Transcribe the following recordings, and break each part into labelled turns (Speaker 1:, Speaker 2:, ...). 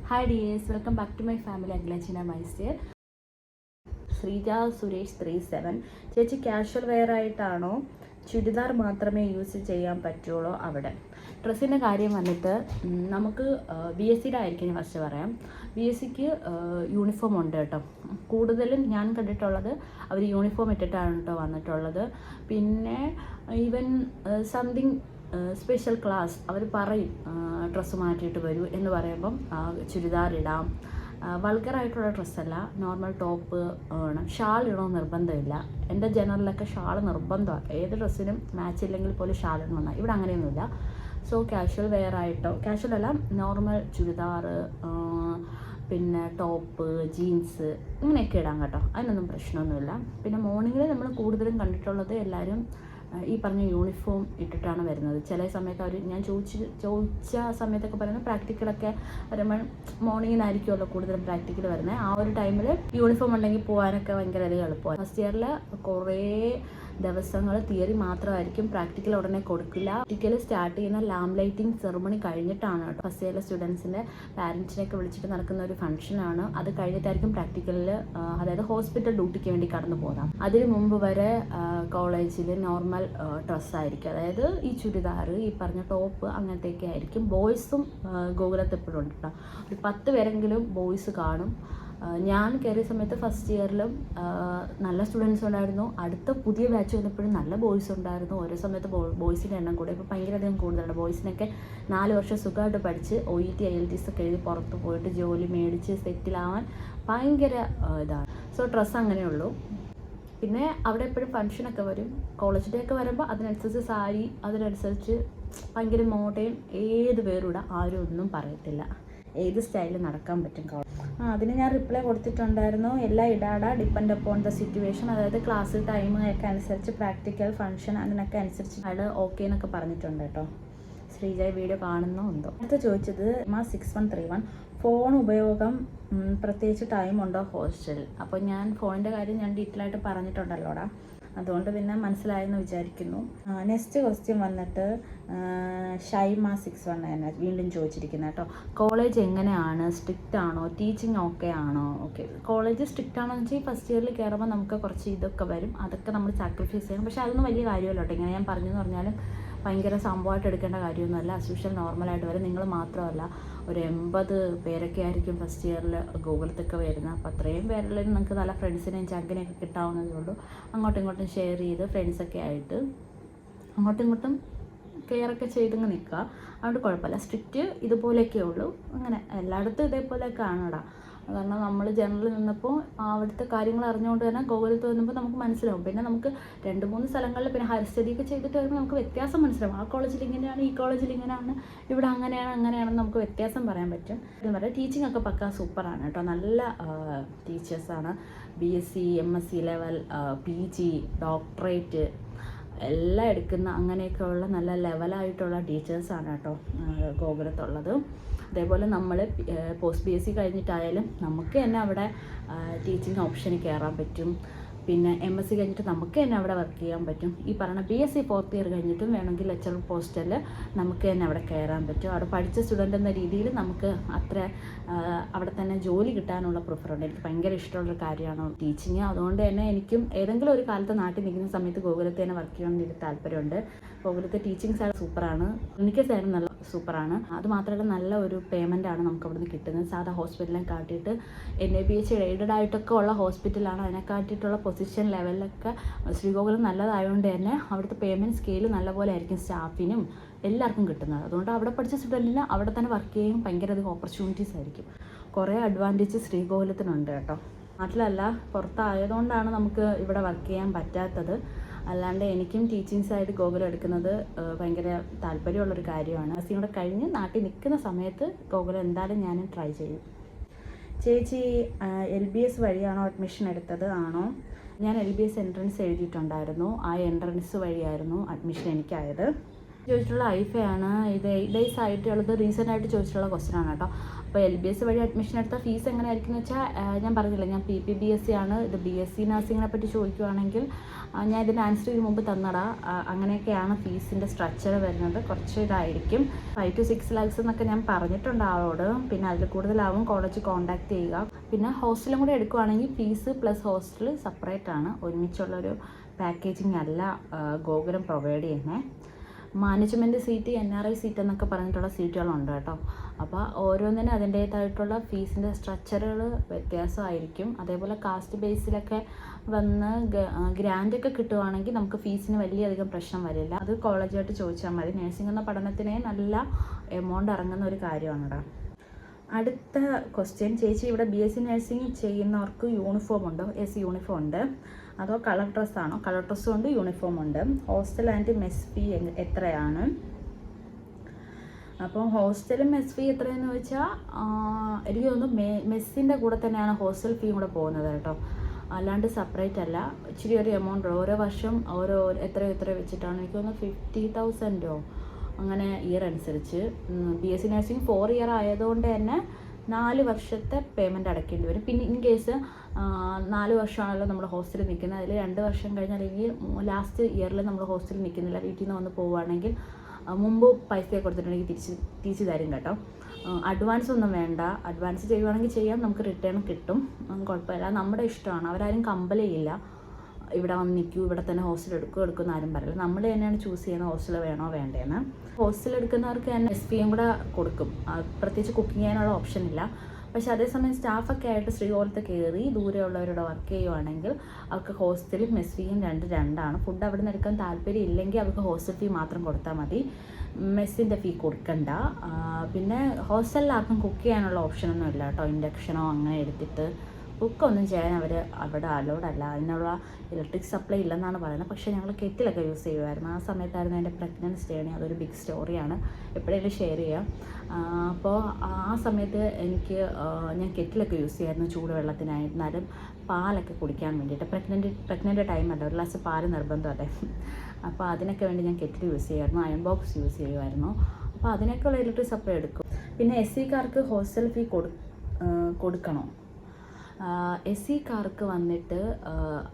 Speaker 1: Hi dears, welcome back to my family അഖിലചിന മൈസ്റ്റർ. ശ്രീജ സുരേഷ് 37. ചേച്ചി ക്യാഷ്വൽ വെയർ ആയിട്ടാണോ ചുരിദാർ മാത്രമേ യൂസ് ചെയ്യാൻ പറ്റുള്ളൂ? അവിടെ ഡ്രസ്സിൻ്റെ കാര്യം വന്നിട്ട് നമുക്ക് ബി എസ് സിയുടെ ആയിരിക്കും ഞാൻ ഫസ്റ്റ് പറയാം. ബി എസ് സിക്ക് യൂണിഫോം ഉണ്ട് കേട്ടോ. കൂടുതലും ഞാൻ കണ്ടിട്ടുള്ളത് അവർ യൂണിഫോം ഇട്ടിട്ടാണ് കേട്ടോ വന്നിട്ടുള്ളത്. പിന്നെ ഈവൻ സംതിങ് സ്പെഷ്യൽ ക്ലാസ് അവർ പറയും ഡ്രസ്സ് മാറ്റിയിട്ട് വരൂ എന്ന് പറയുമ്പം ചുരിദാർ ഇടാം. വൾഗറായിട്ടുള്ള ഡ്രസ്സല്ല, നോർമൽ ടോപ്പ് വേണം. ഷാൾ ഇടണമെന്ന് നിർബന്ധമില്ല. എൻ്റെ ജനറലൊക്കെ ഷാൾ നിർബന്ധമാണ്. ഏത് ഡ്രസ്സിനും മാച്ച് ഇല്ലെങ്കിൽ പോലും ഷാൾ ഇടണമെന്നാണ്. ഇവിടെ അങ്ങനെയൊന്നുമില്ല. സോ കാഷ്വൽ വെയർ ആയിട്ടോ, കാഷ്വൽ അല്ല, നോർമൽ ചുരിദാർ, പിന്നെ ടോപ്പ്, ജീൻസ് ഇങ്ങനെയൊക്കെ ഇടാം കേട്ടോ. അതിനൊന്നും പ്രശ്നമൊന്നുമില്ല. പിന്നെ മോർണിംഗിൽ നമ്മൾ കൂടുതലും കണ്ടിട്ടുള്ളത് എല്ലാവരും ഈ പറഞ്ഞ യൂണിഫോം ഇട്ടിട്ടാണ് വരുന്നത്. ചില സമയത്ത് അവർ ഞാൻ ചോദിച്ച സമയത്തൊക്കെ പറയുന്നത് പ്രാക്ടിക്കലൊക്കെ വരുമ്പോൾ മോർണിംഗിനായിരിക്കുമല്ലോ കൂടുതലും പ്രാക്ടിക്കൽ വരുന്നത്. ആ ഒരു ടൈമിൽ യൂണിഫോം ഉണ്ടെങ്കിൽ പോകാനൊക്കെ ഭയങ്കരധികം എളുപ്പമാണ്. ഫസ്റ്റ് ഇയറിൽ കുറേ ദിവസങ്ങൾ തിയറി മാത്രമായിരിക്കും, പ്രാക്ടിക്കൽ ഉടനെ കൊടുക്കില്ല. പ്രാക്ടിക്കൽ സ്റ്റാർട്ട് ചെയ്യുന്ന ലാംപ് ലൈറ്റിംഗ് സെറമണി കഴിഞ്ഞിട്ടാണ് കേട്ടോ. ഫസ്റ്റ് ഇയറിലെ സ്റ്റുഡൻസിൻ്റെ പാരൻസിനെയൊക്കെ വിളിച്ചിട്ട് നടക്കുന്ന ഒരു ഫംഗ്ഷനാണ്. അത് കഴിഞ്ഞിട്ടായിരിക്കും പ്രാക്ടിക്കലിൽ, അതായത് ഹോസ്പിറ്റൽ ഡ്യൂട്ടിക്ക് വേണ്ടി കടന്നു പോകാം. അതിന് മുമ്പ് വരെ കോളേജിൽ നോർമൽ ഡ്രസ്സായിരിക്കും, അതായത് ഈ ചുരിദാർ, ഈ പറഞ്ഞ ടോപ്പ്, അങ്ങനത്തെയൊക്കെ ആയിരിക്കും. ബോയ്സും ഗോകുലത്ത് എപ്പോഴും ഉണ്ട് കേട്ടോ. ഒരു 10 പേരെങ്കിലും ബോയ്സ് കാണും. ഞാൻ കയറിയ സമയത്ത് ഫസ്റ്റ് ഇയറിലും നല്ല സ്റ്റുഡൻസ് ഉണ്ടായിരുന്നു. അടുത്ത പുതിയ ബാച്ച് വന്നപ്പോഴും നല്ല ബോയ്സ് ഉണ്ടായിരുന്നു. ഓരോ സമയത്ത് ബോയ്സിൻ്റെ എണ്ണം കൂടെ ഇപ്പോൾ ഭയങ്കരധികം കൂടുതലാണ്. ബോയ്സിനൊക്കെ 4 വർഷം സുഖമായിട്ട് പഠിച്ച് OET IELTS ഒക്കെ എഴുതി പുറത്ത് പോയിട്ട് ജോലി മേടിച്ച് സെറ്റിലാവാൻ ഭയങ്കര ഇതാണ്. സോ ഡ്രസ്സ് അങ്ങനെയുള്ളൂ. പിന്നെ അവിടെ എപ്പോഴും ഫംഗ്ഷനൊക്കെ വരും. കോളേജ് ഡേ ഒക്കെ വരുമ്പോൾ അതിനനുസരിച്ച് സാരി, അതിനനുസരിച്ച് ഭയങ്കര മോഡേൺ, ഏത് പേരൂടെ ആരും ഒന്നും പറയത്തില്ല. ഏത് സ്റ്റൈലിൽ നടക്കാൻ പറ്റും. അതിന് ഞാൻ റിപ്ലൈ കൊടുത്തിട്ടുണ്ടായിരുന്നു. എല്ലാം ഇടാടാ, ഡിപ്പെൻഡ് അപ്പോൺ ദ സിറ്റുവേഷൻ, അതായത് ക്ലാസ് ടൈം ഒക്കെ അനുസരിച്ച്, പ്രാക്ടിക്കൽ ഫംഗ്ഷൻ അതിനൊക്കെ അനുസരിച്ച് അയാൾ ഓക്കെ എന്നൊക്കെ പറഞ്ഞിട്ടുണ്ട് കേട്ടോ. ശ്രീജ വീഡിയോ കാണുന്നോ എന്തോ. അടുത്ത ചോദിച്ചത് 6131, ഫോൺ ഉപയോഗം പ്രത്യേകിച്ച് ടൈം ഉണ്ടോ ഹോസ്റ്റലിൽ? അപ്പോൾ ഞാൻ ഫോണിൻ്റെ കാര്യം ഞാൻ ഡീറ്റെയിൽ ആയിട്ട് പറഞ്ഞിട്ടുണ്ടല്ലോടാ, അതുകൊണ്ട് പിന്നെ മനസ്സിലായെന്ന് വിചാരിക്കുന്നു. നെക്സ്റ്റ് ക്വസ്റ്റ്യൻ വന്നിട്ട് ഷൈമ 61 വീണ്ടും ചോദിച്ചിരിക്കുന്നത് കേട്ടോ. കോളേജ് എങ്ങനെയാണ്? സ്ട്രിക്റ്റ് ആണോ? ടീച്ചിങ് ഓക്കെ ആണോ? ഓക്കെ, കോളേജ് സ്ട്രിക്റ്റ് ആണോ എന്ന് വെച്ചാൽ ഫസ്റ്റ് ഇയറിൽ കയറുമ്പോൾ നമുക്ക് കുറച്ച് ഇതൊക്കെ വരും, അതൊക്കെ നമ്മൾ സാക്രിഫൈസ് ചെയ്യണം. പക്ഷേ അതൊന്നും വലിയ കാര്യമല്ല കേട്ടോ. ഇങ്ങനെ ഞാൻ പറഞ്ഞെന്ന് പറഞ്ഞാലും ഭയങ്കര സംഭവമായിട്ട് എടുക്കേണ്ട കാര്യമൊന്നുമല്ല. അസ്യൂഷ്വൽ നോർമലായിട്ട് വരും. നിങ്ങൾ മാത്രമല്ല, ഒരു 80 പേരൊക്കെ ആയിരിക്കും ഫസ്റ്റ് ഇയറിൽ ഗൂഗിളത്തൊക്കെ വരുന്നത്. അപ്പോൾ അത്രയും പേരിൽ നിങ്ങൾക്ക് നല്ല ഫ്രണ്ട്സിനെയും ചങ്കിനെയൊക്കെ കിട്ടാവുന്നതേ ഉള്ളൂ. അങ്ങോട്ടും ഇങ്ങോട്ടും ഷെയർ ചെയ്ത് ഫ്രണ്ട്സൊക്കെ ആയിട്ട് അങ്ങോട്ടും ഇങ്ങോട്ടും കെയറൊക്കെ ചെയ്തങ്ങ് നിൽക്കുക. അതുകൊണ്ട് കുഴപ്പമില്ല. സ്ട്രിക്റ്റ് ഇതുപോലെയൊക്കെ ഉള്ളൂ. അങ്ങനെ എല്ലായിടത്തും ഇതേപോലെയൊക്കെ ആണടാ. കാരണം നമ്മൾ ജനറലിൽ നിന്നപ്പോൾ അവിടുത്തെ കാര്യങ്ങൾ അറിഞ്ഞുകൊണ്ട് തന്നെ ഗോകുലത്ത് വന്നപ്പോൾ നമുക്ക് മനസ്സിലാവും. പിന്നെ നമുക്ക് 2-3 സ്ഥലങ്ങളിൽ പിന്നെ ഹയർ സ്റ്റഡിയൊക്കെ ചെയ്തിട്ട് വരുമ്പോൾ നമുക്ക് വ്യത്യാസം മനസ്സിലാവും. ആ കോളേജിൽ ഇങ്ങനെയാണ്, ഈ കോളേജിൽ ഇങ്ങനെയാണ്, ഇവിടെ അങ്ങനെയാണെന്ന് നമുക്ക് വ്യത്യാസം പറയാൻ പറ്റും. എന്ന് പറയാം, ടീച്ചിങ് ഒക്കെ പക്കാ സൂപ്പറാണ് കേട്ടോ. നല്ല ടീച്ചേഴ്സാണ്. BSc MSc level, PG, doctorate എല്ലാം എടുക്കുന്ന അങ്ങനെയൊക്കെയുള്ള നല്ല ലെവലായിട്ടുള്ള ടീച്ചേഴ്സാണ് കേട്ടോ ഗോകുലത്തുള്ളത്. അതേപോലെ നമ്മൾ പോസ്റ്റ് BSc കഴിഞ്ഞിട്ടായാലും നമുക്ക് തന്നെ അവിടെ ടീച്ചിങ് ഓപ്ഷന് കയറാൻ പറ്റും. പിന്നെ MSc കഴിഞ്ഞിട്ട് നമുക്ക് തന്നെ അവിടെ വർക്ക് ചെയ്യാൻ പറ്റും. ഈ പറയുന്ന BSc 4th ഇയർ കഴിഞ്ഞിട്ടും വേണമെങ്കിൽ ലെക്ചറർ പോസ്റ്റിൽ നമുക്ക് തന്നെ അവിടെ കയറാൻ പറ്റും. അവിടെ പഠിച്ച സ്റ്റുഡൻ്റ് എന്ന രീതിയിൽ നമുക്ക് അത്ര അവിടെ തന്നെ ജോലി കിട്ടാനുള്ള പ്രിഫറുണ്ട്. എനിക്ക് ഭയങ്കര ഇഷ്ടമുള്ളൊരു കാര്യമാണ് ടീച്ചിങ്. അതുകൊണ്ട് തന്നെ എനിക്കും ഏതെങ്കിലും ഒരു കാലത്ത് നാട്ടിൽ നിൽക്കുന്ന സമയത്ത് ഗോകുലത്തിൽ തന്നെ വർക്ക് ചെയ്യാൻ വേണ്ടി താല്പര്യമുണ്ട്. ഗോകുലത്തെ ടീച്ചിങ് സൈഡ് സൂപ്പറാണ്, ക്ലിനിക്കൽ സൈഡ് നല്ല സൂപ്പറാണ്. അതുമാത്രമല്ല നല്ല ഒരു പേയ്മെൻറ്റാണ് നമുക്ക് അവിടെ നിന്ന് കിട്ടുന്നത്. സാധാ ഹോസ്പിറ്റലിനെ കാട്ടിയിട്ട് NABH എയ്ഡഡ് ആയിട്ടൊക്കെ ഉള്ള ഹോസ്പിറ്റലാണ്. അതിനെ കാട്ടിയിട്ടുള്ള പൊസിഷൻ ലെവലിലൊക്കെ ശ്രീഗോകുലം നല്ലതായതുകൊണ്ട് തന്നെ അവിടുത്തെ പേയ്മെൻറ്റ് സ്കെയിൽ നല്ലപോലെ ആയിരിക്കും സ്റ്റാഫിനും എല്ലാവർക്കും കിട്ടുന്നത്. അതുകൊണ്ട് അവിടെ പഠിച്ച സ്റ്റുഡൻറ്റിന് അവിടെ തന്നെ വർക്ക് ചെയ്യും ഭയങ്കരധികം ഓപ്പർച്യൂണിറ്റീസ് ആയിരിക്കും. കുറേ അഡ്വാൻറ്റേജ് ശ്രീഗോകുലത്തിനുണ്ട് കേട്ടോ. നാട്ടിലല്ല, പുറത്തായതുകൊണ്ടാണ് നമുക്ക് ഇവിടെ വർക്ക് ചെയ്യാൻ പറ്റാത്തത്. അല്ലാണ്ട് എനിക്കും ടീച്ചിങ് സൈഡ് ഗോകുലം എടുക്കുന്നത് ഭയങ്കര താല്പര്യമുള്ളൊരു കാര്യമാണ്. കൂടെ കഴിഞ്ഞ് നാട്ടിൽ നിൽക്കുന്ന സമയത്ത് ഗോകുലം എന്തായാലും ഞാൻ ട്രൈ ചെയ്യും. ചേച്ചി LBS വഴിയാണോ അഡ്മിഷൻ എടുത്തത്? ആണോ? ഞാൻ LBS എൻട്രൻസ് എഴുതിയിട്ടുണ്ടായിരുന്നു. ആ എൻട്രൻസ് വഴിയായിരുന്നു അഡ്മിഷൻ എനിക്കായത്. ചോദിച്ചിട്ടുള്ള IFA ആണ്. ഇത് 8 days ആയിട്ടുള്ളത് റീസെൻ്റ് ആയിട്ട് ചോദിച്ചിട്ടുള്ള ക്വസ്റ്റ്യൻ ആണ് കേട്ടോ. ഇപ്പോൾ LBS വഴി അഡ്മിഷൻ എടുത്താൽ ഫീസ് എങ്ങനെയായിരിക്കും എന്ന് വെച്ചാൽ ഞാൻ പറഞ്ഞില്ല, ഞാൻ PPBSc ആണ്. ഇത് BSc നഴ്സിങ്ങിനെ പറ്റി ചോദിക്കുവാണെങ്കിൽ ഞാൻ ഇതിൻ്റെ ആൻസർ ഇതിന് മുമ്പ് തന്നടാ. അങ്ങനെയൊക്കെയാണ് ഫീസിൻ്റെ സ്ട്രക്ചർ വരുന്നത്. കുറച്ച് ഇതായിരിക്കും, 5 to 6 lakhs എന്നൊക്കെ ഞാൻ പറഞ്ഞിട്ടുണ്ട് ആളോട്. പിന്നെ അതിൽ കൂടുതലാവും കോളേജ് കോൺടാക്ട് ചെയ്യുക. പിന്നെ ഹോസ്റ്റലും കൂടെ എടുക്കുവാണെങ്കിൽ ഫീസ് പ്ലസ് ഹോസ്റ്റൽ സെപ്പറേറ്റ് ആണ്, ഒരുമിച്ചുള്ളൊരു പാക്കേജിങ് അല്ല ഗോകുലം പ്രൊവൈഡ് ചെയ്യുന്നത്. മാനേജ്മെൻറ്റ് സീറ്റ്, NRI സീറ്റ് എന്നൊക്കെ പറഞ്ഞിട്ടുള്ള സീറ്റുകളുണ്ട് കേട്ടോ. അപ്പോൾ ഓരോന്നിനും അതിൻ്റേതായിട്ടുള്ള ഫീസിൻ്റെ സ്ട്രക്ചറുകൾ വ്യത്യാസമായിരിക്കും. അതേപോലെ കാസ്റ്റ് ബേസിലൊക്കെ വന്ന് ഗ്രാൻഡൊക്കെ കിട്ടുവാണെങ്കിൽ നമുക്ക് ഫീസിന് വലിയധികം പ്രശ്നം വരില്ല. അത് കോളേജായിട്ട് ചോദിച്ചാൽ മതി. നഴ്സിംഗ് എന്ന പഠനത്തിനെ നല്ല എമൗണ്ട് ഇറങ്ങുന്ന ഒരു കാര്യമാണ് കേട്ടോ. അടുത്ത ക്വസ്റ്റ്യൻ, ചേച്ചി ഇവിടെ BSc നഴ്സിംഗ് ചെയ്യുന്നവർക്ക് യൂണിഫോം ഉണ്ടോ? യെസ്, യൂണിഫോം ഉണ്ട്. അതോ കളർ ഡ്രസ്സാണോ? കളർ ഡ്രസ്സും ഉണ്ട്, യൂണിഫോം ഉണ്ട്. ഹോസ്റ്റൽ ആൻഡ് മെസ് ഫീ എത്രയാണ്? അപ്പോൾ ഹോസ്റ്റലും മെസ് ഫീ എത്രയെന്ന് വെച്ചാൽ എനിക്ക് തോന്നുന്നു മെസ്സിൻ്റെ കൂടെ തന്നെയാണ് ഹോസ്റ്റൽ ഫീയും കൂടെ പോകുന്നത് കേട്ടോ, അല്ലാണ്ട് സെപ്പറേറ്റ് അല്ല. ഇച്ചിരി ഒരു എമൗണ്ട് ഓരോ വർഷം എത്ര വെച്ചിട്ടാണ്, എനിക്ക് തോന്നുന്നു 50,000 അങ്ങനെ ഇയർ അനുസരിച്ച്. BSc നഴ്സിംഗ് 4 year ആയതുകൊണ്ട് തന്നെ 4 വർഷത്തെ പേയ്മെൻറ്റ് അടയ്ക്കേണ്ടി വരും. പിന്നെ ഇൻ കേസ് 4 വർഷമാണല്ലോ നമ്മൾ ഹോസ്റ്റലിൽ നിൽക്കുന്നത്, അതിൽ 2 വർഷം കഴിഞ്ഞാൽ അല്ലെങ്കിൽ ലാസ്റ്റ് ഇയറിൽ നമ്മൾ ഹോസ്റ്റലിൽ നിൽക്കുന്നില്ല, വീട്ടിൽ നിന്ന് വന്ന് പോവുകയാണെങ്കിൽ മുമ്പ് പൈസ കൊടുത്തിട്ടുണ്ടെങ്കിൽ തിരിച്ച് തരും കേട്ടോ. അഡ്വാൻസ് ഒന്നും വേണ്ട. അഡ്വാൻസ് ചെയ്യുവാണെങ്കിൽ ചെയ്യാം, നമുക്ക് റിട്ടേൺ കിട്ടും, കുഴപ്പമില്ല. നമ്മുടെ ഇഷ്ടമാണ്, അവരാരും കമ്പൽ ചെയ്യില്ല ഇവിടെ വന്ന് നിൽക്കൂ, ഇവിടെ തന്നെ ഹോസ്റ്റൽ എടുക്കുമെന്ന് ആരും പറയില്ല. നമ്മൾ തന്നെയാണ് ചൂസ് ചെയ്യുന്നത് ഹോസ്റ്റൽ വേണോ വേണ്ടേന്ന്. ഹോസ്റ്റൽ എടുക്കുന്നവർക്ക് തന്നെ SPയും കൂടെ കൊടുക്കും, പ്രത്യേകിച്ച് കുക്കിംഗ് ചെയ്യാനുള്ള ഓപ്ഷൻ ഇല്ല. പക്ഷേ അതേസമയം സ്റ്റാഫൊക്കെ ആയിട്ട് ശ്രീകോലത്ത് കയറി ദൂരെയുള്ളവരുടെ വർക്ക് ചെയ്യുവാണെങ്കിൽ അവർക്ക് ഹോസ്റ്റലും മെസ് ഫീയും രണ്ടാണ്. ഫുഡ് അവിടെ നിന്ന് എടുക്കാൻ താല്പര്യം ഇല്ലെങ്കിൽ അവർക്ക് ഹോസ്റ്റൽ ഫീ മാത്രം കൊടുത്താൽ മതി, മെസ്സിൻ്റെ ഫീ കൊടുക്കണ്ട. പിന്നെ ഹോസ്റ്റലിൽ ആർക്കും കുക്ക് ചെയ്യാനുള്ള ഓപ്ഷനൊന്നും ഇല്ല കേട്ടോ. ഇൻഡക്ഷനോ അങ്ങനെ എടുത്തിട്ട് കുക്കൊന്നും ചെയ്യാൻ അവിടെ അലൗഡല്ല. അതിനുള്ള ഇലക്ട്രിക് സപ്ലൈ ഇല്ലെന്നാണ് പറയുന്നത്. പക്ഷേ ഞങ്ങൾ കെറ്റിലൊക്കെ യൂസ് ചെയ്യുമായിരുന്നു. ആ സമയത്തായിരുന്നു എൻ്റെ പ്രഗ്നൻസി ജേണി. അതൊരു ബിഗ് സ്റ്റോറിയാണ്, എപ്പോഴെങ്കിലും ഷെയർ ചെയ്യാം. അപ്പോൾ ആ സമയത്ത് ഞാൻ കെറ്റിലൊക്കെ യൂസ് ചെയ്യുമായിരുന്നു ചൂടുവെള്ളത്തിനായി. എന്നാലും പാലൊക്കെ കുടിക്കാൻ വേണ്ടിയിട്ട്, പ്രഗ്നൻ്റ് ടൈമല്ല, ഒരു ഗ്ലാസ് പാല് നിർബന്ധമല്ലേ. അപ്പോൾ അതിനൊക്കെ വേണ്ടി ഞാൻ കെറ്റിൽ യൂസ് ചെയ്യുമായിരുന്നു, അയൺ ബോക്സ് യൂസ് ചെയ്യുമായിരുന്നു. അപ്പോൾ അതിനൊക്കെയുള്ള ഇലക്ട്രിക് സപ്ലൈ എടുക്കും. പിന്നെ SCക്കാർക്ക് ഹോസ്റ്റൽ ഫീ കൊടുക്കണോ? SCക്കാർക്ക് വന്നിട്ട്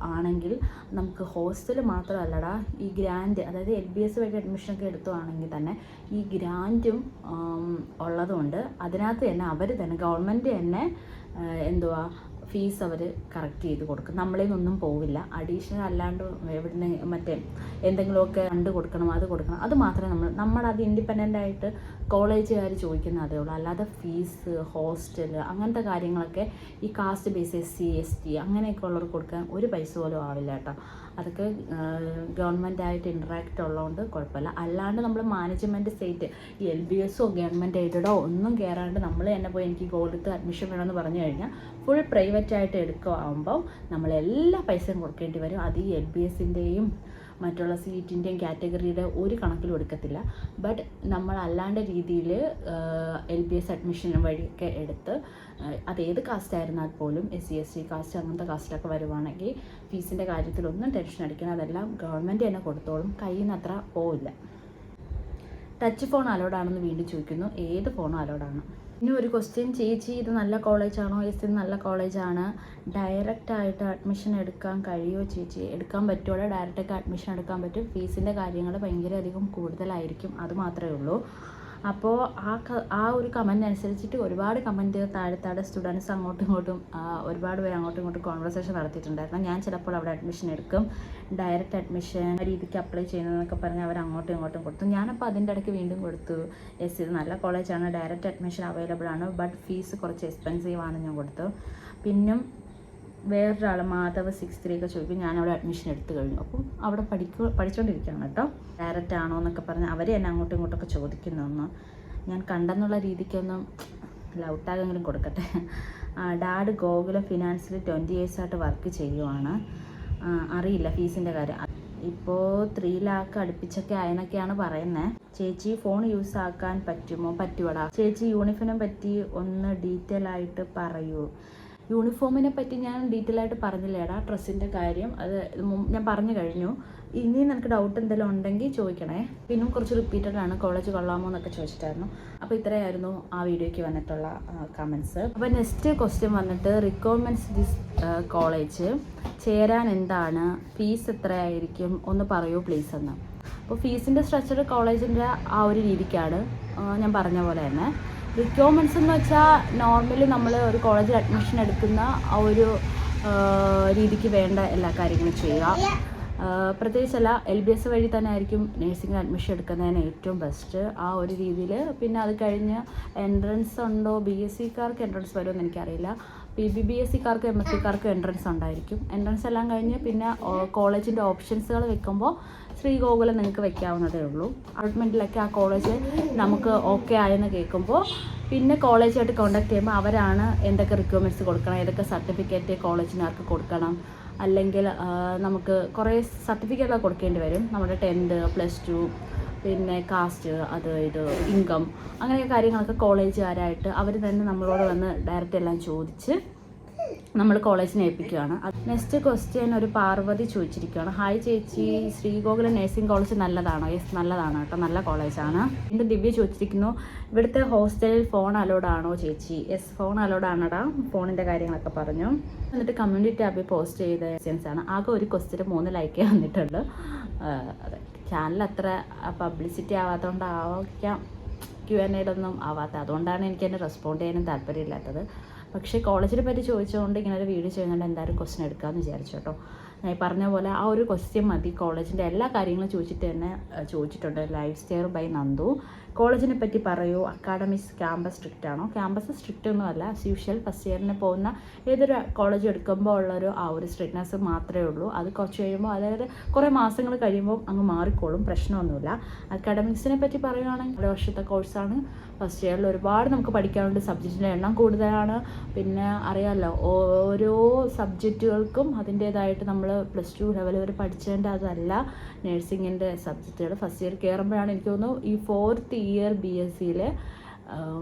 Speaker 1: ആണെങ്കിൽ നമുക്ക് ഹോസ്റ്റൽ മാത്രമല്ലടാ, ഈ ഗ്രാൻഡ്, അതായത് LBS വഴി അഡ്മിഷനൊക്കെ എടുത്തുവാണെങ്കിൽ തന്നെ ഈ ഗ്രാൻഡും ഉള്ളതുകൊണ്ട് അതിനകത്ത് തന്നെ അവർ തന്നെ ഗവൺമെൻറ് തന്നെ ഫീസ് അവർ കറക്റ്റ് ചെയ്ത് കൊടുക്കും. നമ്മളിൽ നിന്നൊന്നും പോവില്ല. അഡീഷണൽ അല്ലാണ്ട് എവിടുന്ന് മറ്റേ എന്തെങ്കിലുമൊക്കെ ഫണ്ട് കൊടുക്കണം, അത് കൊടുക്കണം, അത് മാത്രമേ നമ്മളത് ഇൻഡിപെൻഡൻ്റ് ആയിട്ട് കോളേജുകാർ ചോദിക്കുന്ന അതേ ഉള്ളൂ. അല്ലാതെ ഫീസ്, ഹോസ്റ്റൽ അങ്ങനത്തെ കാര്യങ്ങളൊക്കെ ഈ കാസ്റ്റ് ബേസ് SC ST അങ്ങനെയൊക്കെ ഉള്ളവർക്ക് കൊടുക്കാൻ ഒരു പൈസ പോലും ആവില്ല കേട്ടോ. അതൊക്കെ ഗവൺമെൻറ്റായിട്ട് ഇൻട്രാക്റ്റ് ഉള്ളതുകൊണ്ട് കുഴപ്പമില്ല. അല്ലാണ്ട് നമ്മൾ മാനേജ്മെൻറ്റ് സ്റ്റേറ്റ് ഈ LBSോ ഗവൺമെൻറ് എയ്ഡഡോ ഒന്നും കയറാണ്ട് നമ്മൾ തന്നെ പോയി എനിക്ക് ഗോൾഡത്ത് അഡ്മിഷൻ വേണമെന്ന് പറഞ്ഞു കഴിഞ്ഞാൽ ഫുൾ പ്രൈവറ്റായിട്ട് എടുക്കുമ്പോൾ നമ്മളെല്ലാ പൈസയും കൊടുക്കേണ്ടി വരും. അത് ഈ LBSൻ്റെയും മറ്റുള്ള സീറ്റിൻ്റെയും കാറ്റഗറിയുടെ ഒരു കണക്കിലും എടുക്കത്തില്ല. ബട്ട് നമ്മൾ അല്ലാണ്ട് രീതിയിൽ LBS അഡ്മിഷൻ വഴിയൊക്കെ എടുത്ത് അതേത് കാസ്റ്റ് ആയിരുന്നാൽ പോലും SC ST കാസ്റ്റ് അങ്ങനത്തെ കാസ്റ്റിലൊക്കെ വരുവാണെങ്കിൽ ഫീസിൻ്റെ കാര്യത്തിലൊന്നും ടെൻഷൻ അടിക്കണം. അതെല്ലാം ഗവൺമെൻറ് തന്നെ കൊടുത്തോളും, കയ്യിൽ നിന്ന് അത്ര പോവില്ല. ടച്ച് ഫോൺ അലോഡാണെന്ന് വീണ്ടും ചോദിക്കുന്നു. ഏത് ഫോണും അലോഡാണ്. ഇനി ഒരു ക്വസ്റ്റ്യൻ, ചേച്ചി ഇത് നല്ല കോളേജാണോ? ഇത് നല്ല കോളേജാണ്. ഡയറക്റ്റായിട്ട് അഡ്മിഷൻ എടുക്കാൻ കഴിയുമോ ചേച്ചി? എടുക്കാൻ പറ്റുമോ? ഡയറക്റ്റൊക്കെ അഡ്മിഷൻ എടുക്കാൻ പറ്റും. ഫീസിൻ്റെ കാര്യങ്ങൾ ഭയങ്കര അധികം കൂടുതലായിരിക്കും, അത് മാത്രമേ ഉള്ളൂ. അപ്പോൾ ആ ഒരു കമൻറ്റ് അനുസരിച്ചിട്ട് ഒരുപാട് കമൻറ്റ് താഴെ സ്റ്റുഡൻസ് അങ്ങോട്ടും ഇങ്ങോട്ടും ഒരുപാട് പേര് അങ്ങോട്ടും ഇങ്ങോട്ടും കോൺവെർസേഷൻ നടത്തിയിട്ടുണ്ടായിരുന്നു. ഞാൻ ചിലപ്പോൾ അവിടെ അഡ്മിഷൻ എടുക്കും, ഡയറക്റ്റ് അഡ്മിഷൻ രീതിക്ക് അപ്ലൈ ചെയ്യുന്നതെന്നൊക്കെ പറഞ്ഞ് അവർ അങ്ങോട്ടും ഇങ്ങോട്ടും കൊടുത്തു. ഞാനപ്പോൾ അതിൻ്റെ ഇടയ്ക്ക് വീണ്ടും കൊടുത്തു, ഇത് നല്ല കോളേജാണ്, ഡയറക്റ്റ് അഡ്മിഷൻ അവൈലബിൾ ആണ്, ബട്ട് ഫീസ് കുറച്ച് എക്സ്പെൻസീവ് ആണ് ഞാൻ കൊടുത്തു. പിന്നും വേറൊരാൾ മാധവ് 63 ഒക്കെ ചോദിക്കും, ഞാനവിടെ അഡ്മിഷൻ എടുത്തു കഴിഞ്ഞു. അപ്പം അവിടെ പഠിച്ചുകൊണ്ടിരിക്കുകയാണ് കേട്ടോ. ഡയറക്റ്റ് ആണോ എന്നൊക്കെ പറഞ്ഞ് അവർ എന്നെ അങ്ങോട്ടും ഇങ്ങോട്ടൊക്കെ ചോദിക്കുന്നൊന്ന് ഞാൻ കണ്ടെന്നുള്ള രീതിക്കൊന്നും ലൗട്ടാകെങ്കിലും കൊടുക്കട്ടെ. ഡാഡ് ഗോകുലം ഫിനാൻസിൽ 20 years ആയിട്ട് വർക്ക് ചെയ്യുവാണ്. അറിയില്ല ഫീസിൻ്റെ കാര്യം. ഇപ്പോൾ 3 lakh അടുപ്പിച്ചൊക്കെ ആയെന്നൊക്കെയാണ് പറയുന്നത്. ചേച്ചി ഫോൺ യൂസ് ആക്കാൻ പറ്റുമോ? പറ്റുവടാ ചേച്ചി. യൂണിഫോമിനെ പറ്റി ഒന്ന് ഡീറ്റെയിൽ ആയിട്ട് പറയൂ. യൂണിഫോമിനെ പറ്റി ഞാൻ ഡീറ്റെയിൽ ആയിട്ട് പറഞ്ഞില്ലേടാ, ഡ്രസ്സിൻ്റെ കാര്യം. അത് ഞാൻ പറഞ്ഞു കഴിഞ്ഞു. ഇനി നിനക്ക് ഡൗട്ട് എന്തെങ്കിലും ഉണ്ടെങ്കിൽ ചോദിക്കണേ. പിന്നെ കുറച്ച് റിപ്പീറ്റഡാണ്, കോളേജ് കൊള്ളാമോ എന്നൊക്കെ ചോദിച്ചിട്ടായിരുന്നു. അപ്പോൾ ഇത്രയായിരുന്നു ആ വീഡിയോയ്ക്ക് വന്നിട്ടുള്ള കമൻസ്. അപ്പോൾ നെക്സ്റ്റ് ക്വസ്റ്റ്യൻ വന്നിട്ട്, റിക്വയർമെൻറ്റ്സ് ദിസ് കോളേജ് ചേരാൻ എന്താണ്, ഫീസ് എത്രയായിരിക്കും ഒന്ന് പറയൂ പ്ലീസ് എന്ന്. അപ്പോൾ ഫീസിൻ്റെ സ്ട്രക്ചർ കോളേജിൻ്റെ ആ ഒരു രീതിക്കാണ് ഞാൻ പറഞ്ഞ പോലെ തന്നെ. റിക്വയർമെൻറ്റ്സ് എന്ന് വെച്ചാൽ നോർമലി നമ്മൾ ഒരു കോളേജിൽ അഡ്മിഷൻ എടുക്കുന്ന ആ ഒരു രീതിക്ക് വേണ്ട എല്ലാ കാര്യങ്ങളും ചെയ്യുക. പ്രത്യേകിച്ചല്ല, LBS വഴി തന്നെ ആയിരിക്കും നേഴ്സിംഗിന് അഡ്മിഷൻ എടുക്കുന്നതിന് ഏറ്റവും ബെസ്റ്റ് ആ ഒരു രീതിയിൽ. പിന്നെ അത് കഴിഞ്ഞ് എൻട്രൻസ് ഉണ്ടോ, BSc-കാർക്ക് എൻട്രൻസ് വരുമെന്ന് എനിക്കറിയില്ല. BSc-കാർക്കും MSc-കാർക്കും എൻട്രൻസ് ഉണ്ടായിരിക്കും. എൻട്രൻസ് എല്ലാം കഴിഞ്ഞ് പിന്നെ കോളേജിൻ്റെ ഓപ്ഷൻസുകൾ വെക്കുമ്പോൾ ശ്രീഗോകുലം നിങ്ങൾക്ക് വെക്കാവുന്നതേ ഉള്ളൂ. അലോട്ട്മെൻറ്റിലൊക്കെ ആ കോളേജ് നമുക്ക് ഓക്കെ ആയെന്ന് കേൾക്കുമ്പോൾ പിന്നെ കോളേജായിട്ട് കോൺടാക്ട് ചെയ്യുമ്പോൾ അവരാണ് എന്തൊക്കെ റിക്വയർമെൻറ്റ്സ് കൊടുക്കണം, ഏതൊക്കെ സർട്ടിഫിക്കറ്റ് കോളേജിനാർക്ക് കൊടുക്കണം, അല്ലെങ്കിൽ നമുക്ക് കുറേ സർട്ടിഫിക്കറ്റൊക്കെ കൊടുക്കേണ്ടി വരും. നമ്മുടെ 10th +2 പിന്നെ കാസ്റ്റ്, അത് ഇത് ഇൻകം, അങ്ങനെയൊക്കെ കാര്യങ്ങളൊക്കെ കോളേജുകാരായിട്ട് അവർ തന്നെ നമ്മളോട് വന്ന് ഡയറക്റ്റ് എല്ലാം ചോദിച്ച് നമ്മൾ കോളേജിനെ ഏൽപ്പിക്കുകയാണ്. നെക്സ്റ്റ് ക്വസ്റ്റ്യൻ ഒരു പാർവതി ചോദിച്ചിരിക്കുകയാണ്. ഹായ് ചേച്ചി, ശ്രീഗോകുലം നഴ്സിംഗ് കോളേജ് നല്ലതാണോ? യെസ്, നല്ലതാണ് കേട്ടോ, നല്ല കോളേജാണ്. എൻ്റെ ദിവ്യ ചോദിച്ചിരിക്കുന്നു, ഇവിടുത്തെ ഹോസ്റ്റലിൽ ഫോൺ അലോഡ് ആണോ ചേച്ചി? യെസ്, ഫോൺ അലോഡ് ആണടാ. ഫോണിൻ്റെ കാര്യങ്ങളൊക്കെ പറഞ്ഞു. എന്നിട്ട് കമ്മ്യൂണിറ്റി ടാബിൽ പോസ്റ്റ് ചെയ്ത ക്വസ്റ്റ്യൻസ് ആണ്. ആകെ ഒരു ക്വസ്റ്റ്യന് 3 ലൈക്കേ വന്നിട്ടുണ്ട്. അതെ, ചാനൽ അത്ര പബ്ലിസിറ്റി ആവാത്തതുകൊണ്ടാവാം Q&A ആവാത്തത്. അതുകൊണ്ടാണ് എനിക്ക് എന്നെ റെസ്പോണ്ട് ചെയ്യാനും താല്പര്യമില്ലാത്തത്. പക്ഷേ കോളേജിനെ പറ്റി ചോദിച്ചുകൊണ്ട് ഇങ്ങനെ ഒരു വീഡിയോ ചെയ്യുന്നുണ്ട്, എന്തായാലും ക്വസ്റ്റ്യൻ എടുക്കാമെന്ന് വിചാരിച്ചു കേട്ടോ. ഞാൻ പറഞ്ഞ പോലെ ആ ഒരു ക്വസ്റ്റ്യൻ മതി. കോളേജിൻ്റെ എല്ലാ കാര്യങ്ങളും ചോദിച്ചിട്ട് തന്നെ ചോദിച്ചിട്ടുണ്ട്. Lifestyle by Nandu. കോളേജിനെ പറ്റി പറയൂ. അക്കാഡമിക്സ് ക്യാമ്പസ് സ്ട്രിക്റ്റ് ആണോ? ക്യാമ്പസ് സ്ട്രിക്റ്റ് ഒന്നുമല്ല. ആസ് യൂഷ്വൽ ഫസ്റ്റ് ഇയറിന് പോകുന്ന ഏതൊരു കോളേജ് എടുക്കുമ്പോൾ ഉള്ളൊരു ആ ഒരു സ്ട്രിക്ട്നെസ് മാത്രമേ ഉള്ളൂ. അത് കുറച്ച് കഴിയുമ്പോൾ, അതായത് കുറേ മാസങ്ങൾ കഴിയുമ്പോൾ അങ്ങ് മാറിക്കോളും, പ്രശ്നമൊന്നുമില്ല. അക്കാഡമിക്സിനെ പറ്റി പറയുകയാണെങ്കിൽ 2 വർഷത്തെ കോഴ്സാണ്. ഫസ്റ്റ് ഇയറിൽ ഒരുപാട് നമുക്ക് പഠിക്കാനുണ്ട്. സബ്ജക്റ്റിൻ്റെ എണ്ണം കൂടുതലാണ്. പിന്നെ അറിയാമല്ലോ, ഓരോ സബ്ജക്റ്റുകൾക്കും അതിൻ്റേതായിട്ട് നമ്മൾ +2 ലെവൽ വരെ പഠിച്ചതിൻ്റെ അതല്ല നഴ്സിങ്ങിൻ്റെ സബ്ജക്റ്റുകൾ. ഫസ്റ്റ് ഇയർ കയറുമ്പോഴാണ് എനിക്ക് തോന്നുന്നു ഈ 4th ഇയർ BSc-യിൽ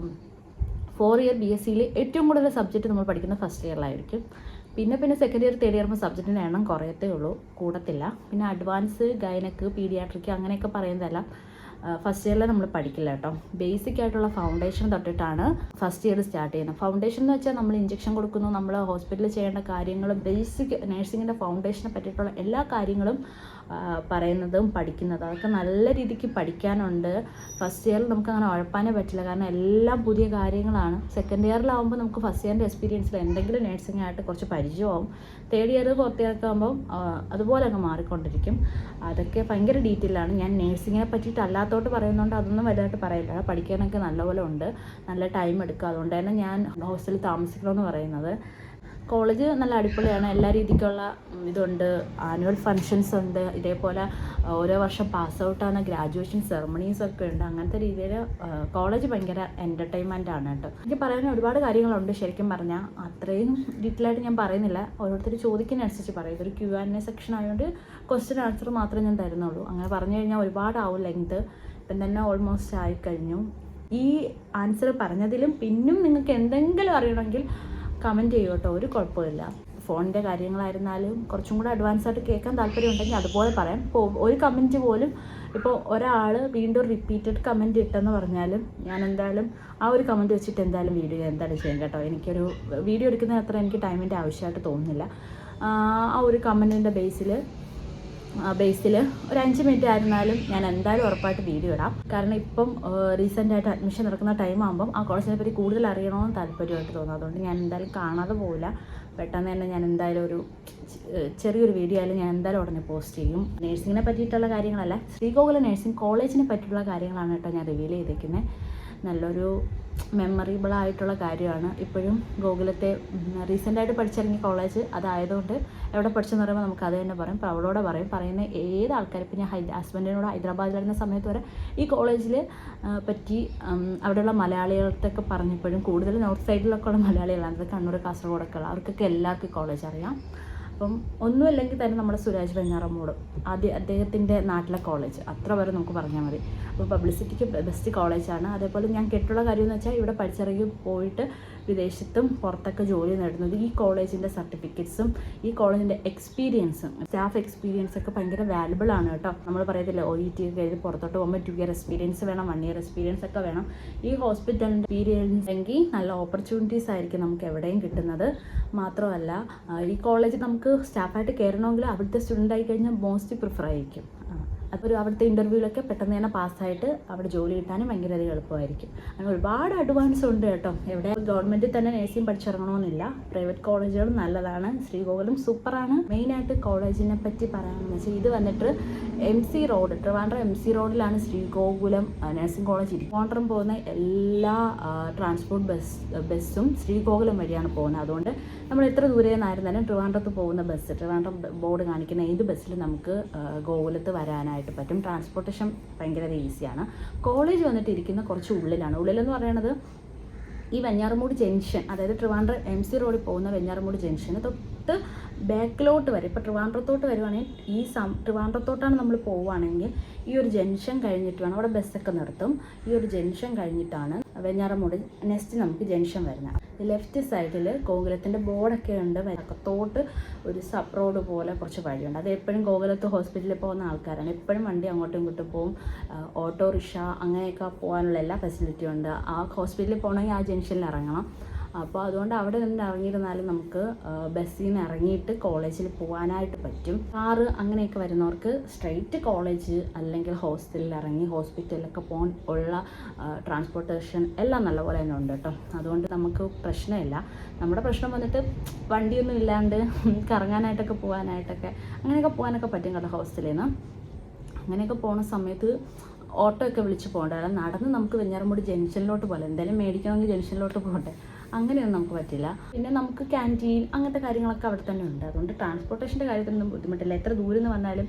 Speaker 1: 4 ഇയർ BSc-യിൽ ഏറ്റവും കൂടുതൽ സബ്ജക്റ്റ് നമ്മൾ പഠിക്കുന്നത് ഫസ്റ്റ് ഇയറിലായിരിക്കും. പിന്നെ സെക്കൻഡ് ഇയർ തേർഡ് ഇയർ സബ്ജക്റ്റിൻ്റെ എണ്ണം കുറയത്തേ ഉള്ളൂ, കൂടത്തില്ല. പിന്നെ അഡ്വാൻസ്, ഗൈനക്ക്, പീഡിയാട്രിക് അങ്ങനെയൊക്കെ പറയുന്നതല്ല ഫസ്റ്റ് ഇയറിൽ നമ്മൾ പഠിക്കില്ല കേട്ടോ. ബേസിക് ആയിട്ടുള്ള ഫൗണ്ടേഷൻ തൊട്ടിട്ടാണ് ഫസ്റ്റ് ഇയർ സ്റ്റാർട്ട് ചെയ്യുന്നത്. ഫൗണ്ടേഷൻ എന്ന് വെച്ചാൽ നമ്മൾ ഇഞ്ചക്ഷൻ കൊടുക്കുന്നു, നമ്മൾ ഹോസ്പിറ്റലിൽ ചെയ്യേണ്ട കാര്യങ്ങൾ, ബേസിക് നഴ്സിങ്ങിൻ്റെ ഫൗണ്ടേഷനെ പറ്റിയിട്ടുള്ള എല്ലാ കാര്യങ്ങളും പറയുന്നതും പഠിക്കുന്നതും അതൊക്കെ നല്ല രീതിക്ക് പഠിക്കാനുണ്ട്. ഫസ്റ്റ് ഇയറിൽ നമുക്ക് അങ്ങനെ ഉഴപ്പാനേ പറ്റില്ല, കാരണം എല്ലാം പുതിയ കാര്യങ്ങളാണ്. സെക്കൻഡ് ഇയറിലാവുമ്പോൾ നമുക്ക് ഫസ്റ്റ് ഇയറിൻ്റെ എക്സ്പീരിയൻസിൽ എന്തെങ്കിലും നഴ്സിംഗ് ആയിട്ട് കുറച്ച് പരിചയമാവും. തേർഡ് ഇയർ ഫോർത്ത് ഇയർ ഒക്കെ ആകുമ്പോൾ അതുപോലെ അങ്ങ് മാറിക്കൊണ്ടിരിക്കും. അതൊക്കെ ഭയങ്കര ഡീറ്റെയിലാണ്. ഞാൻ നഴ്സിങ്ങിനെ പറ്റിയിട്ട് അല്ലാത്തോട്ട് പറയുന്നതുകൊണ്ട് അതൊന്നും വലുതായിട്ട് പറയില്ല. പഠിക്കാനൊക്കെ നല്ലപോലെ ഉണ്ട്, നല്ല ടൈം എടുക്കുക. അതുകൊണ്ട് തന്നെ ഞാൻ ഹോസ്റ്റലിൽ താമസിക്കണമെന്ന് പറയുന്നത്. കോളേജ് നല്ല അടിപൊളിയാണ്, എല്ലാ രീതിക്കുള്ള ഇതുണ്ട്. ആനുവൽ ഫങ്ഷൻസ് ഉണ്ട്. ഇതേപോലെ ഓരോ വർഷം പാസ് ഔട്ടാണ്, ഗ്രാജുവേഷൻ സെറമണീസൊക്കെ ഉണ്ട്. അങ്ങനത്തെ രീതിയിൽ കോളേജ് ഭയങ്കര എൻ്റർടൈൻമെൻ്റ് ആണ് കേട്ടോ. എനിക്ക് പറയാൻ ഒരുപാട് കാര്യങ്ങളുണ്ട്. ശരിക്കും പറഞ്ഞാൽ അത്രയും ഡീറ്റെയിലായിട്ട് ഞാൻ പറയുന്നില്ല, ഓരോരുത്തർ ചോദിക്കുന്നതനുസരിച്ച് പറയും. ഇതൊരു Q&A സെക്ഷൻ ആയതുകൊണ്ട് ക്വസ്റ്റ്യൻ ആൻസർ മാത്രമേ ഞാൻ തരുന്നുള്ളൂ. അങ്ങനെ പറഞ്ഞു കഴിഞ്ഞാൽ ഒരുപാടാവും ലെങ്ത്. ഇപ്പം തന്നെ ഓൾമോസ്റ്റ് ആയിക്കഴിഞ്ഞു. ഈ ആൻസർ പറഞ്ഞതിലും പിന്നും നിങ്ങൾക്ക് എന്തെങ്കിലും അറിയണമെങ്കിൽ കമൻറ്റ് ചെയ്യൂ കേട്ടോ, ഒരു കുഴപ്പമില്ല. ഫോണിൻ്റെ കാര്യങ്ങളായിരുന്നാലും കുറച്ചും കൂടെ അഡ്വാൻസ് ആയിട്ട് കേൾക്കാൻ താല്പര്യമുണ്ടെങ്കിൽ അതുപോലെ പറയാം. ഇപ്പോൾ ഒരു കമൻറ്റ് പോലും, ഇപ്പോൾ ഒരാൾ വീണ്ടും റിപ്പീറ്റഡ് കമൻറ്റ് ഇട്ടെന്ന് പറഞ്ഞാലും ഞാൻ എന്തായാലും ആ ഒരു കമൻറ്റ് വെച്ചിട്ട് എന്തായാലും വീഡിയോ എന്തായാലും ചെയ്യും കേട്ടോ. എനിക്കൊരു വീഡിയോ എടുക്കുന്നതിന് അത്ര എനിക്ക് ടൈമിൻ്റെ ആവശ്യമായിട്ട് തോന്നുന്നില്ല. ആ ഒരു കമൻറ്റിൻ്റെ ബേസിൽ ഒരു 5 മിനിറ്റ് ആയിരുന്നാലും ഞാൻ എന്തായാലും ഉറപ്പായിട്ട് വീഡിയോ ഇടാം. കാരണം ഇപ്പം റീസെൻ്റായിട്ട് അഡ്മിഷൻ നടക്കുന്ന ടൈം ആകുമ്പം ആ കോളേജിനെ പറ്റി കൂടുതൽ അറിയണമെന്ന് താല്പര്യമായിട്ട് തോന്നും. അതുകൊണ്ട് ഞാൻ എന്തായാലും കാണാതെ പോവില്ല. പെട്ടെന്ന് തന്നെ ഞാൻ എന്തായാലും ഒരു ചെറിയൊരു വീഡിയോ ആയാലും ഞാൻ എന്തായാലും ഉടനെ പോസ്റ്റ് ചെയ്യും. നഴ്സിങ്ങിനെ പറ്റിയിട്ടുള്ള കാര്യങ്ങളല്ല, ശ്രീഗോകുലം നഴ്സിംഗ് കോളേജിനെ പറ്റിയിട്ടുള്ള കാര്യങ്ങളാണ് കേട്ടോ ഞാൻ റിവീൽ ചെയ്തേക്കുന്നത്. നല്ലൊരു മെമ്മറബിളായിട്ടുള്ള കാര്യമാണ്. ഇപ്പോഴും ഗോകുലത്തെ റീസെൻ്റായിട്ട് പഠിച്ചിറങ്ങിയ കോളേജ് അതായതുകൊണ്ട് എവിടെ പഠിച്ചെന്ന് പറയുമ്പോൾ നമുക്ക് അത് തന്നെ പറയും, പ്രൗഡോടെ പറയുന്ന ഏത് ആൾക്കാരും. ഇപ്പം ഞാൻ ഹസ്ബൻഡിനോട് ഹൈദരാബാദിലിരുന്ന സമയത്ത് വരെ ഈ കോളേജിൽ പറ്റി അവിടെയുള്ള മലയാളികൾക്കൊക്കെ പറഞ്ഞപ്പോഴും കൂടുതൽ നോർത്ത് സൈഡിലൊക്കെ ഉള്ള മലയാളികളാണ്, കണ്ണൂർ കാസർഗോഡൊക്കെ ഉള്ള അവർക്കൊക്കെ എല്ലാവർക്കും കോളേജ് അറിയാം. അപ്പം ഒന്നുമില്ലെങ്കിൽ തന്നെ നമ്മുടെ സുരാജ് വെഞ്ഞാറമ്മൂട് അദ്ദേഹത്തിൻ്റെ നാട്ടിലെ കോളേജ് അത്ര വരെ നമുക്ക് പറഞ്ഞാൽ മതി. അപ്പോൾ പബ്ലിസിറ്റിക്ക് ബെസ്റ്റ് കോളേജാണ്. അതേപോലെ ഞാൻ കേട്ടിട്ടുള്ള കാര്യം എന്ന് വെച്ചാൽ ഇവിടെ പഠിച്ചിറങ്ങി പോയിട്ട് വിദേശത്തും പുറത്തൊക്കെ ജോലി നേടുന്നത് ഈ കോളേജിൻ്റെ സർട്ടിഫിക്കറ്റ്സും ഈ കോളേജിൻ്റെ എക്സ്പീരിയൻസും സ്റ്റാഫ് എക്സ്പീരിയൻസ് ഒക്കെ ഭയങ്കര വാല്യുബിൾ ആണ് കേട്ടോ. നമ്മൾ പറയത്തില്ല OET ഒക്കെ എഴുതി പുറത്തോട്ട് പോകുമ്പോൾ 2 ഇയർ എക്സ്പീരിയൻസ് വേണം, 1 ഇയർ എക്സ്പീരിയൻസ് ഒക്കെ വേണം. ഈ ഹോസ്പിറ്റലിൻ്റെ എക്സ്പീരിയൻസ് എങ്കിൽ നല്ല ഓപ്പർച്യൂണിറ്റീസ് ആയിരിക്കും നമുക്ക് എവിടെയും കിട്ടുന്നത്. മാത്രമല്ല ഈ കോളേജ് നമുക്ക് സ്റ്റാഫായിട്ട് കയറണമെങ്കിൽ അവിടുത്തെ സ്റ്റുഡൻ്റ് ആയി കഴിഞ്ഞാൽ മോസ്റ്റ് പ്രിഫർ ആയിരിക്കും. അപ്പോൾ അവിടുത്തെ ഇൻ്റർവ്യൂവിലൊക്കെ പെട്ടെന്ന് തന്നെ പാസ്സായിട്ട് അവിടെ ജോലി കിട്ടാനും ഭയങ്കരധികം എളുപ്പമായിരിക്കും. അങ്ങനെ ഒരുപാട് അഡ്വാൻസ് ഉണ്ട് കേട്ടോ. എവിടെ ഗവൺമെൻറ്റിൽ തന്നെ നേഴ്സിംഗ് പഠിച്ചിറങ്ങണമെന്നില്ല, പ്രൈവറ്റ് കോളേജുകളും നല്ലതാണ്. ശ്രീകോകുലം സൂപ്പറാണ്. മെയിനായിട്ട് കോളേജിനെ പറ്റി പറയാമെന്ന് വെച്ചാൽ ഇത് വന്നിട്ട് MC റോഡ്, ട്രിവാൻഡ്രം MC റോഡിലാണ് ശ്രീകോകുലം നഴ്സിംഗ് കോളേജ് ഇരിക്കും. ട്രിവാൻഡ്രം പോകുന്ന എല്ലാ ട്രാൻസ്പോർട്ട് ബസ്സും ശ്രീകോകുലം വഴിയാണ് പോകുന്നത്. അതുകൊണ്ട് നമ്മൾ എത്ര ദൂരെ നിന്നായിരുന്നാലും ട്രിവാൻഡ്രത്ത് പോകുന്ന ബസ്, ട്രിവാൻഡ്രം ബോർഡ് കാണിക്കുന്ന ഏത് ബസ്സിൽ നമുക്ക് ഗോകുലത്ത് വരാനായിട്ട് പറ്റും. ട്രാൻസ്പോർട്ടേഷൻ ഭയങ്കര ഈസിയാണ്. കോളേജ് വന്നിട്ട് ഇരിക്കുന്ന കുറച്ച് ഉള്ളിലാണ്. ഉള്ളിലെന്ന് പറയുന്നത് ഈ വെഞ്ഞാറമൂട് ജംഗ്ഷൻ, അതായത് ട്രിവാൻഡ്രം MC റോഡിൽ പോകുന്ന വെഞ്ഞാറമൂട് ജംഗ്ഷന് തൊട്ട് ബാക്കിലോട്ട് വരെ, ഇപ്പോൾ ട്രിവാൻഡ്രത്തോട്ട് വരുവാണെങ്കിൽ ട്രിവാൻഡ്രത്തോട്ടാണ് നമ്മൾ പോവുകയാണെങ്കിൽ ഈ ഒരു ജംഗ്ഷൻ കഴിഞ്ഞിട്ട് വേണം, അവിടെ ബസ്സൊക്കെ നിർത്തും. ഈ ഒരു ജംഗ്ഷൻ കഴിഞ്ഞിട്ടാണ് വെഞ്ഞാറമൂട് നെക്സ്റ്റ് നമുക്ക് ജംഗ്ഷൻ വരുന്നത്. ലെഫ്റ്റ് സൈഡിൽ ഗോകുലത്തിൻ്റെ ബോർഡൊക്കെ ഉണ്ട്. അകത്തോട്ട് ഒരു സബ് റോഡ് പോലെ കുറച്ച് വഴിയുണ്ട്. അത് എപ്പോഴും ഗോകുലത്ത് ഹോസ്പിറ്റലിൽ പോകുന്ന ആൾക്കാരാണ്, എപ്പോഴും വണ്ടി അങ്ങോട്ടും ഇങ്ങോട്ടും പോകും. ഓട്ടോറിക്ഷ അങ്ങനെയൊക്കെ പോകാനുള്ള എല്ലാ ഫെസിലിറ്റിയും ഉണ്ട്. ആ ഹോസ്പിറ്റലിൽ പോകണമെങ്കിൽ ആ ജംഗ്ഷനിൽ ഇറങ്ങണം. അപ്പോൾ അതുകൊണ്ട് അവിടെ നിന്ന് ഇറങ്ങിയിരുന്നാലും നമുക്ക് ബസ്സിൽ നിന്ന് ഇറങ്ങിയിട്ട് കോളേജിൽ പോകാനായിട്ട് പറ്റും. കാറ് അങ്ങനെയൊക്കെ വരുന്നവർക്ക് സ്ട്രെയിറ്റ് കോളേജ് അല്ലെങ്കിൽ ഹോസ്റ്റലിൽ ഇറങ്ങി ഹോസ്പിറ്റലിലൊക്കെ പോകാൻ ഉള്ള ട്രാൻസ്പോർട്ടേഷൻ എല്ലാം നല്ലപോലെ തന്നെ ഉണ്ട് കേട്ടോ. അതുകൊണ്ട് നമുക്ക് പ്രശ്നമില്ല. നമ്മുടെ പ്രശ്നം വന്നിട്ട് വണ്ടിയൊന്നും ഇല്ലാണ്ട് കറങ്ങാനായിട്ടൊക്കെ അങ്ങനെയൊക്കെ പോകാനൊക്കെ പറ്റും കേട്ടോ ഹോസ്റ്റലിൽ നിന്ന്. അങ്ങനെയൊക്കെ പോകുന്ന സമയത്ത് ഓട്ടോ ഒക്കെ വിളിച്ച് പോകണ്ട. അല്ല നടന്ന് നമുക്ക് വെഞ്ഞാറമൂട് ജംഗ്ഷനിലോട്ട് പോലെ എന്തെങ്കിലും മേടിക്കണമെങ്കിൽ ജംഗ്ഷനിലോട്ട് പോകട്ടെ, അങ്ങനെയൊന്നും നമുക്ക് പറ്റില്ല. പിന്നെ നമുക്ക് ക്യാൻറ്റീൻ അങ്ങനത്തെ കാര്യങ്ങളൊക്കെ അവിടെ തന്നെ ഉണ്ട്. അതുകൊണ്ട് ട്രാൻസ്പോർട്ടേഷൻ്റെ കാര്യത്തിനൊന്നും ബുദ്ധിമുട്ടില്ല. എത്ര ദൂരം നിന്ന് വന്നാലും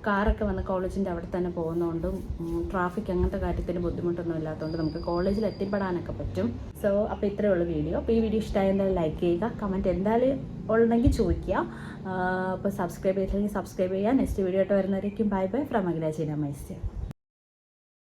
Speaker 1: കാറൊക്കെ വന്ന് കോളേജിൻ്റെ അവിടെ തന്നെ പോകുന്നതുകൊണ്ടും ട്രാഫിക് അങ്ങനത്തെ കാര്യത്തിൽ ബുദ്ധിമുട്ടൊന്നും ഇല്ലാത്തതുകൊണ്ട് നമുക്ക് കോളേജിൽ എത്തിപ്പെടാനൊക്കെ പറ്റും. സോ അപ്പോൾ ഇത്രയേ ഉള്ളൂ വീഡിയോ. അപ്പോൾ ഈ വീഡിയോ ഇഷ്ടമായി എന്തായാലും ലൈക്ക് ചെയ്യുക, കമൻറ്റ് എന്തായാലും ഉണ്ടെങ്കിൽ ചോദിക്കുക. അപ്പോൾ സബ്സ്ക്രൈബ് ചെയ്തില്ലെങ്കിൽ സബ്സ്ക്രൈബ് ചെയ്യുക. നെക്സ്റ്റ് വീഡിയോ ആയിട്ട് വരുന്നവരേക്കും ബൈ ബൈ ഫ്രം അഖില ചീന മൈസ്റ്റർ.